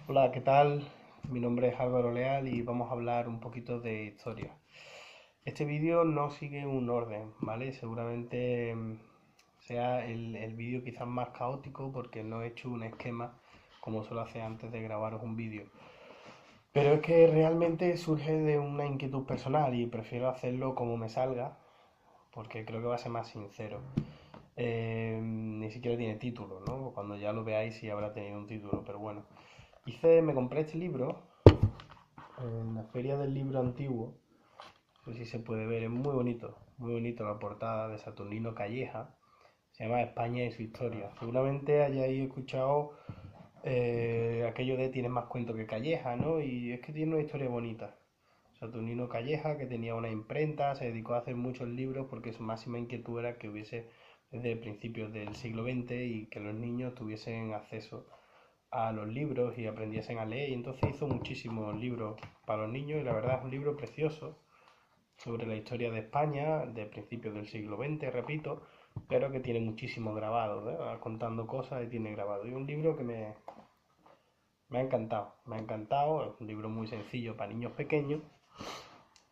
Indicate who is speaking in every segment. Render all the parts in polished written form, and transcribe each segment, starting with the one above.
Speaker 1: Hola, ¿qué tal? Mi nombre es Álvaro Leal y vamos a hablar un poquito de historia. Este vídeo no sigue un orden, ¿vale? Seguramente sea el vídeo quizás más caótico porque no he hecho un esquema como suelo hacer antes de grabaros un vídeo. Pero es que realmente surge de una inquietud personal y prefiero hacerlo como me salga porque creo que va a ser más sincero. Ni siquiera tiene título, ¿no? Cuando ya lo veáis sí habrá tenido un título, pero bueno. Me compré este libro en la feria del libro antiguo. No sé si se puede ver, es muy bonito la portada de Saturnino Calleja. Se llama España y su historia. Seguramente hayáis escuchado aquello de tienes más cuento que Calleja, ¿no? Y es que tiene una historia bonita. Saturnino Calleja, que tenía una imprenta, se dedicó a hacer muchos libros porque su máxima inquietud era que hubiese desde principios del siglo XX y que los niños tuviesen acceso a los libros y aprendiesen a leer. Y entonces hizo muchísimos libros para los niños y la verdad es un libro precioso sobre la historia de España de principios del siglo XX, repito, pero que tiene muchísimos grabados, ¿eh? Va contando cosas y tiene grabado. Y un libro que me ha encantado, me ha encantado, es un libro muy sencillo para niños pequeños,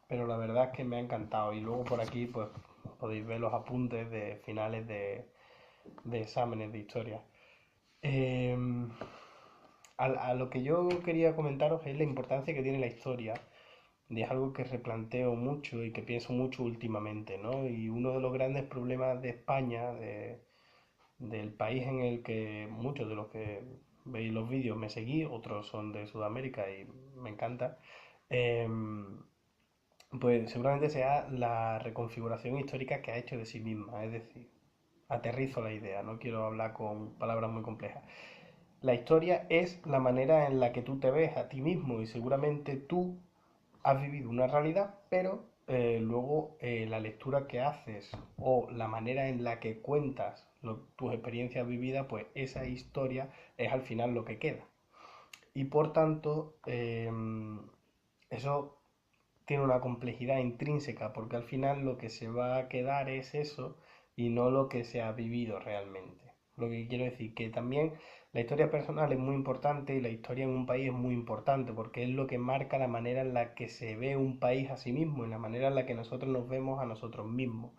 Speaker 1: pero la verdad es que me ha encantado. Y luego por aquí pues podéis ver los apuntes de finales de exámenes de historia. Eh, a lo que yo quería comentaros es la importancia que tiene la historia y es algo que replanteo mucho y que pienso mucho últimamente, ¿no? Y uno de los grandes problemas de España, del país en el que muchos de los que veis los vídeos me seguí, otros son de Sudamérica y me encanta, eh, pues seguramente sea la reconfiguración histórica que ha hecho de sí misma. Es decir, aterrizo la idea, no quiero hablar con palabras muy complejas. La historia es la manera en la que tú te ves a ti mismo y seguramente tú has vivido una realidad, pero luego la lectura que haces o la manera en la que cuentas tus experiencias vividas, pues esa historia es al final lo que queda. Y por tanto, eso tiene una complejidad intrínseca, porque al final lo que se va a quedar es eso y no lo que se ha vivido realmente. Lo que quiero decir que también la historia personal es muy importante y la historia en un país es muy importante porque es lo que marca la manera en la que se ve un país a sí mismo y la manera en la que nosotros nos vemos a nosotros mismos.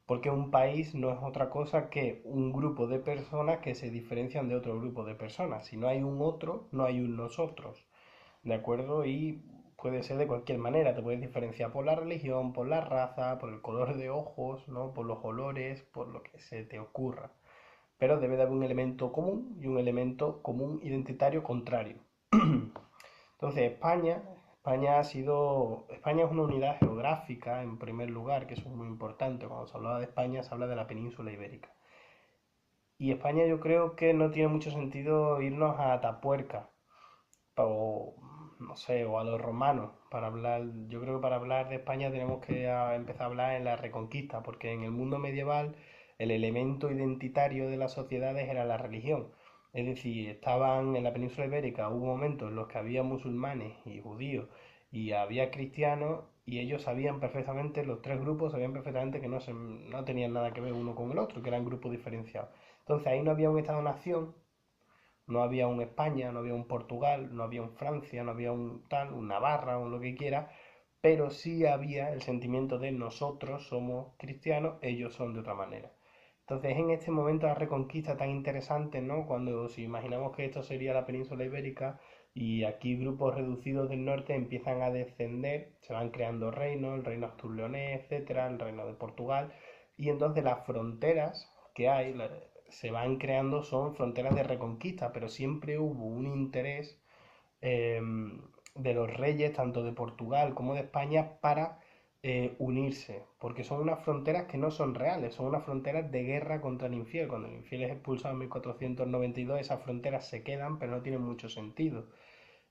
Speaker 1: Porque un país no es otra cosa que un grupo de personas que se diferencian de otro grupo de personas. Si no hay un otro, no hay un nosotros. ¿De acuerdo? Y puede ser de cualquier manera, te puedes diferenciar por la religión, por la raza, por el color de ojos, ¿no? Por los olores, por lo que se te ocurra. Pero debe de haber un elemento común y un elemento común identitario contrario. Entonces, España es una unidad geográfica en primer lugar, que eso es muy importante. Cuando se habla de España, se habla de la península ibérica. Y España yo creo que no tiene mucho sentido irnos a Atapuerca, o no sé, o a los romanos para hablar. Yo creo que para hablar de España tenemos que empezar a hablar en la Reconquista, porque en el mundo medieval el elemento identitario de las sociedades era la religión. Es decir, estaban en la península ibérica, hubo momentos en los que había musulmanes y judíos y había cristianos y ellos sabían perfectamente, los tres grupos sabían perfectamente que no tenían nada que ver uno con el otro, que eran grupos diferenciados. Entonces ahí no había un Estado-nación, no había un España, no había un Portugal, no había un Francia, no había un tal, un Navarra o lo que quiera, pero sí había el sentimiento de nosotros somos cristianos, ellos son de otra manera. Entonces, en este momento de la reconquista tan interesante, ¿no? Cuando si imaginamos que esto sería la península ibérica y aquí grupos reducidos del norte empiezan a descender, se van creando reinos, el reino astur-leonés, etcétera, el reino de Portugal, y entonces las fronteras que hay se van creando son fronteras de reconquista, pero siempre hubo un interés eh, de los reyes, tanto de Portugal como de España, para unirse, porque son unas fronteras que no son reales, son unas fronteras de guerra contra el infiel. Cuando el infiel es expulsado en 1492, esas fronteras se quedan, pero no tienen mucho sentido.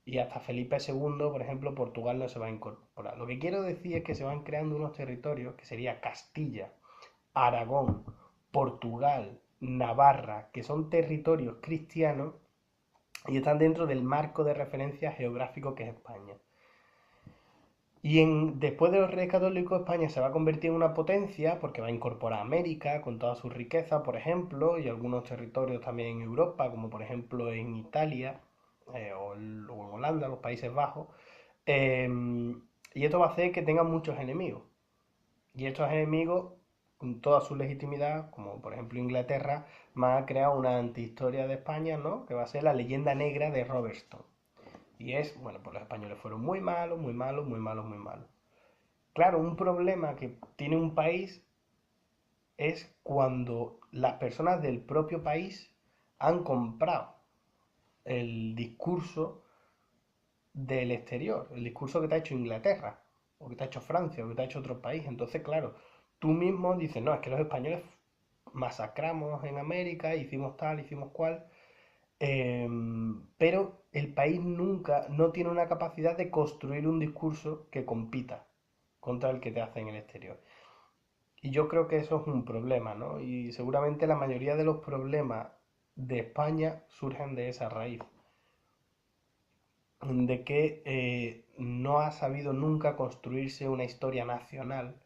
Speaker 1: Y hasta Felipe II, por ejemplo, Portugal no se va a incorporar. Lo que quiero decir es que se van creando unos territorios, que sería Castilla, Aragón, Portugal, Navarra, que son territorios cristianos y están dentro del marco de referencia geográfico que es España. Después de los Reyes Católicos, España se va a convertir en una potencia porque va a incorporar América con toda su riqueza, por ejemplo, y algunos territorios también en Europa, como por ejemplo en Italia. o en Holanda, los Países Bajos, eh, y esto va a hacer que tengan muchos enemigos. Y estos enemigos, con toda su legitimidad, como por ejemplo Inglaterra, van a crear una antihistoria de España, ¿no? Que va a ser la leyenda negra de Robertson. Y es, bueno, pues los españoles fueron muy malos, muy malos, muy malos, muy malos. Claro, un problema que tiene un país es cuando las personas del propio país han comprado el discurso del exterior, el discurso que te ha hecho Inglaterra, o que te ha hecho Francia, o que te ha hecho otro país. Entonces, claro, tú mismo dices, no, es que los españoles masacramos en América, hicimos tal, hicimos cual, pero el país nunca no tiene una capacidad de construir un discurso que compita contra el que te hace en el exterior. Y yo creo que eso es un problema, ¿no? Y seguramente la mayoría de los problemas de España surgen de esa raíz, de que no ha sabido nunca construirse una historia nacional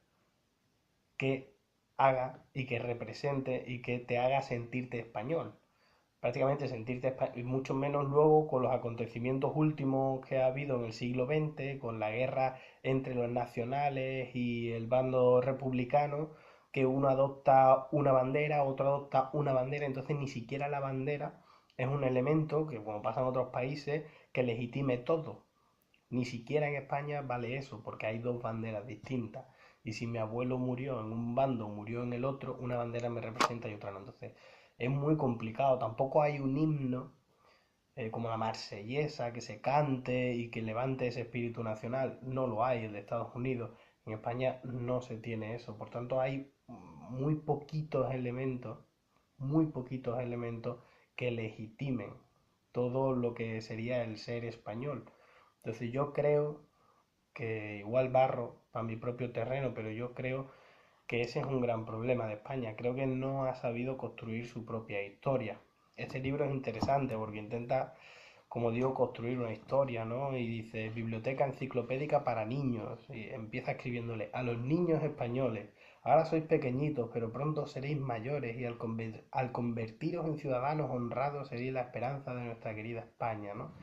Speaker 1: que haga y que represente y que te haga sentirte español. Prácticamente sentirte español, y mucho menos luego con los acontecimientos últimos que ha habido en el siglo XX, con la guerra entre los nacionales y el bando republicano, que uno adopta una bandera, otro adopta una bandera, entonces ni siquiera la bandera es un elemento que, como pasa en otros países, que legitime todo. Ni siquiera en España vale eso, porque hay dos banderas distintas. Y si mi abuelo murió en un bando, murió en el otro, una bandera me representa y otra no. Entonces, es muy complicado. Tampoco hay un himno como la Marsellesa que se cante y que levante ese espíritu nacional. No lo hay, el de Estados Unidos. En España no se tiene eso. Por tanto, hay muy poquitos elementos que legitimen todo lo que sería el ser español. Entonces yo creo que igual barro para mi propio terreno, pero yo creo que ese es un gran problema de España. Creo que no ha sabido construir su propia historia. Este libro es interesante porque intenta, como digo, construir una historia, ¿no? Y dice, biblioteca enciclopédica para niños. Y empieza escribiéndole, a los niños españoles, ahora sois pequeñitos, pero pronto seréis mayores y al convertiros en ciudadanos honrados seréis la esperanza de nuestra querida España, ¿no?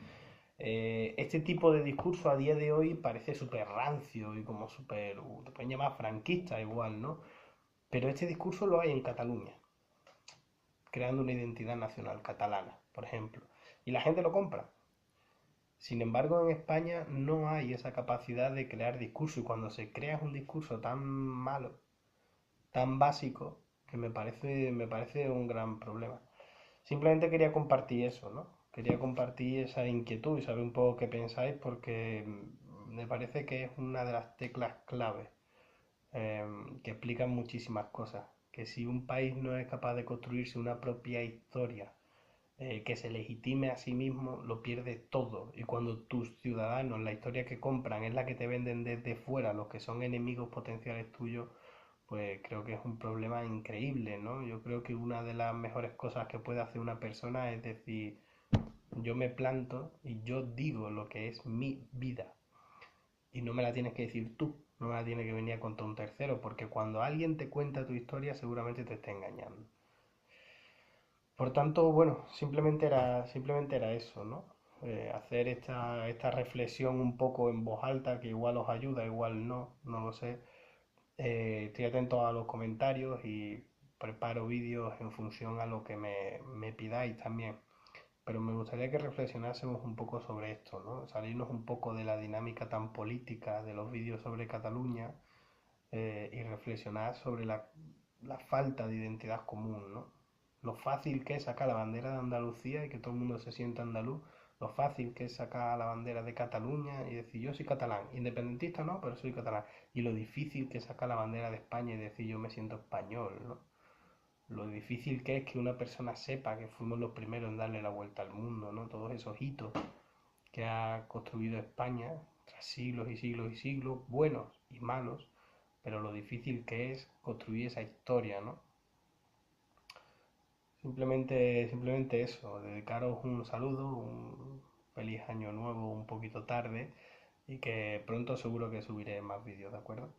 Speaker 1: Este tipo de discurso a día de hoy parece súper rancio y como súper, te pueden llamar franquista igual, ¿no? Pero este discurso lo hay en Cataluña, creando una identidad nacional catalana, por ejemplo. Y la gente lo compra. Sin embargo, en España no hay esa capacidad de crear discurso y cuando se crea un discurso tan malo, tan básico, que me parece un gran problema. Simplemente quería compartir eso, ¿no? Quería compartir esa inquietud y saber un poco qué pensáis porque me parece que es una de las teclas clave que explican muchísimas cosas. Que si un país no es capaz de construirse una propia historia que se legitime a sí mismo, lo pierde todo. Y cuando tus ciudadanos, la historia que compran es la que te venden desde fuera, los que son enemigos potenciales tuyos, pues creo que es un problema increíble, ¿no? Yo creo que una de las mejores cosas que puede hacer una persona es decir, yo me planto y yo digo lo que es mi vida. Y no me la tienes que decir tú, no me la tiene que venir a contar un tercero, porque cuando alguien te cuenta tu historia seguramente te está engañando. Por tanto, bueno, simplemente era eso, ¿no? Hacer esta reflexión un poco en voz alta, que igual os ayuda, igual no, no lo sé. Estoy atento a los comentarios y preparo vídeos en función a lo que me pidáis también. Pero me gustaría que reflexionásemos un poco sobre esto, ¿no? Salirnos un poco de la dinámica tan política de los vídeos sobre Cataluña y reflexionar sobre la falta de identidad común, ¿no? Lo fácil que es sacar la bandera de Andalucía y que todo el mundo se sienta andaluz, lo fácil que es sacar la bandera de Cataluña y decir yo soy catalán, independentista no, pero soy catalán, y lo difícil que es sacar la bandera de España y decir yo me siento español, ¿no? Lo difícil que es que una persona sepa que fuimos los primeros en darle la vuelta al mundo, ¿no? Todos esos hitos que ha construido España tras siglos y siglos y siglos, buenos y malos, pero lo difícil que es construir esa historia, ¿no? Simplemente eso, dedicaros un saludo, un feliz año nuevo un poquito tarde y que pronto seguro que subiré más vídeos, ¿de acuerdo?